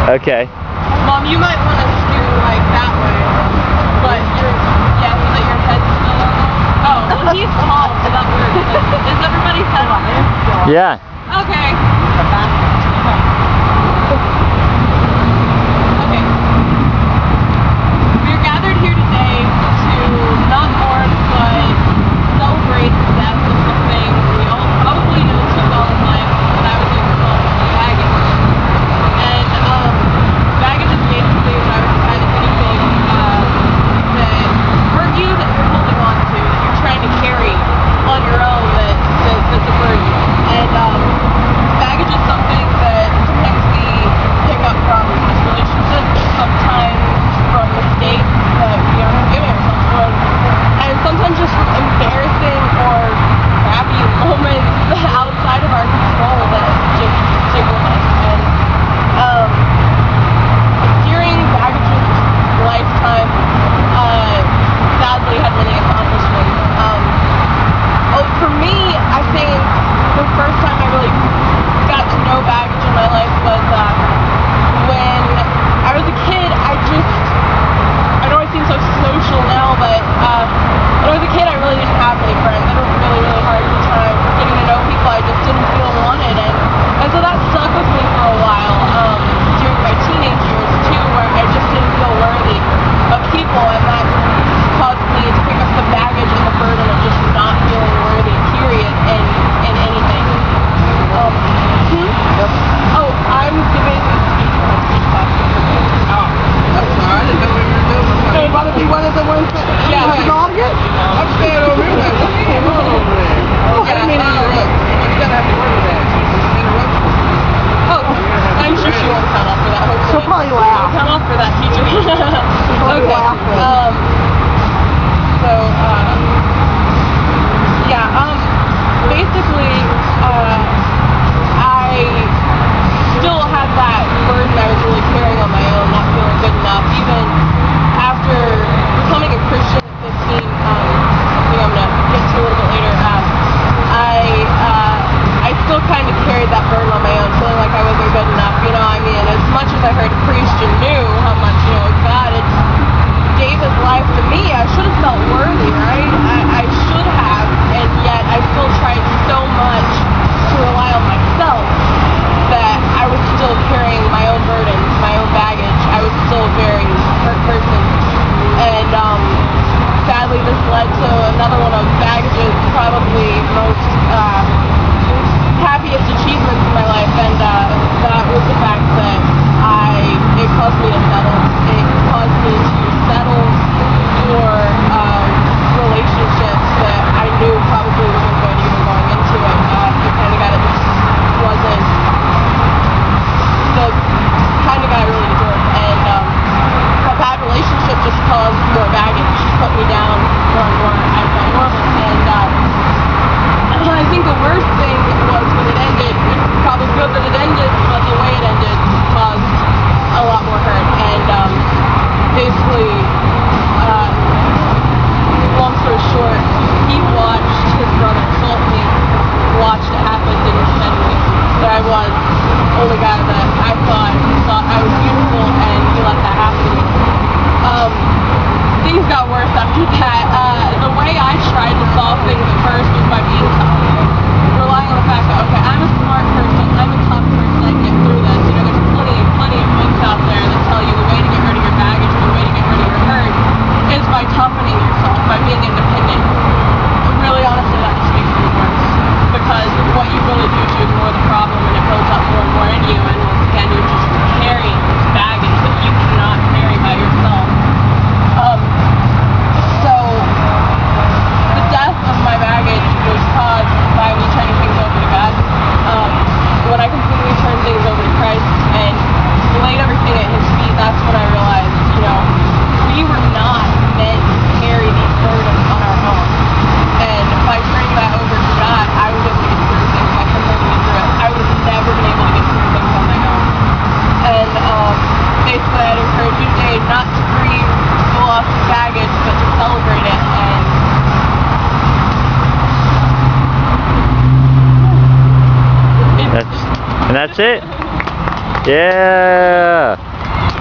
Okay. Mom, you might want to scoot like that way, but so that your head's still on there. Oh, well he's tall, so that works. Is everybody's head on there? Yeah. Okay. Okay. We're gathered here today to not mourn, but celebrate the death of something we all probably know too well in life, but I would like to call baggage. And baggage is basically what I would define as anything that hurt you, that you're holding on to, that you're trying to carry on your own, that's a burden. And baggage is something that sometimes we pick up from this relationship, sometimes from mistakes that we aren't forgiving ourselves for, and sometimes just from embarrassing or crappy moments outside of our control that just stick with us. And during baggage's lifetime, sadly had many accomplishments. For me, I think the first time I really got to know baggage in my life was when I was a kid. I know I seem so social now, but when I was a kid, I really didn't have many friends. I had a really hard time getting to know people. I just didn't feel wanted, and so that stuck with me for a while during my teenage years too, where I just didn't feel worthy of people, and that caused me to pick up the baggage and the burden of just not feeling worthy, period, in anything. Oh, I'm giving a speech on a speech class. Oh, that's all right. I didn't know what you were doing. So, brother, be one of the ones that... Yeah, Hey, I'm staying over here. Like, what are you doing over there? I didn't mean to interrupt. You gotta have to work with that. Interruption. Oh, I'm sure she won't come up for that, hopefully. She'll probably laugh. Come up for that, teacher. probably laugh. Basically, I still had that burden I was really carrying on my own, not feeling good enough. Even after becoming a Christian at 15, something I'm going to get to a little bit later, I still kind of carried that burden on my own, feeling like I wasn't good enough. You know, I mean, as much as I heard a Christian knew how much, God had gave his life to me, I should have felt worthy, right? I should have, and yet I still tried so much to rely on myself that I was still carrying my own burdens, my own baggage. I was still a very hurt person. And sadly, this led to another one of baggage's probably most happiest achievements in my life, and that was the fact that it caused me to settle. It caused me to settle for relationships that I knew probably wasn't good even going into it. The kind of guy that just wasn't the kind of guy I really deserved. And a bad relationship just caused more baggage, put me down more and more as I was. And I think the worst thing was when it ended. It's probably good that it ended, but the way it ended caused a lot more hurt. And basically, long story short, he watched his brother assault me, watched it happen, didn't defend me. There I was, only guy that I thought I was beautiful, and he let that happen to me. Things got worse after that. The way I tried to solve things at first was by being tough, relying on the fact that, okay, I'm a smart person, I'm a tough person, I can get through this. You know, there's plenty of books out there that tell you the way to get rid of your baggage, the way to get rid of your hurt is by toughening yourself, by being independent. Really, honestly, that just makes things worse, because what you really do is you ignore the problem, and it builds up more and more in you, and once again, you're just carrying this baggage that you cannot carry by yourself. So the death of my baggage was caused by me turning things over to God. When I completely turned things over to Christ and laid everything at his feet, that's when I realized, we were not meant to carry these burdens on our own. And by turning that over to God, I was able to get through things by him leading me through it. I would have never been able to get through things on my own. And basically, I'd encourage you today not to grieve the loss of baggage, but to celebrate it. And that's it. Yeah.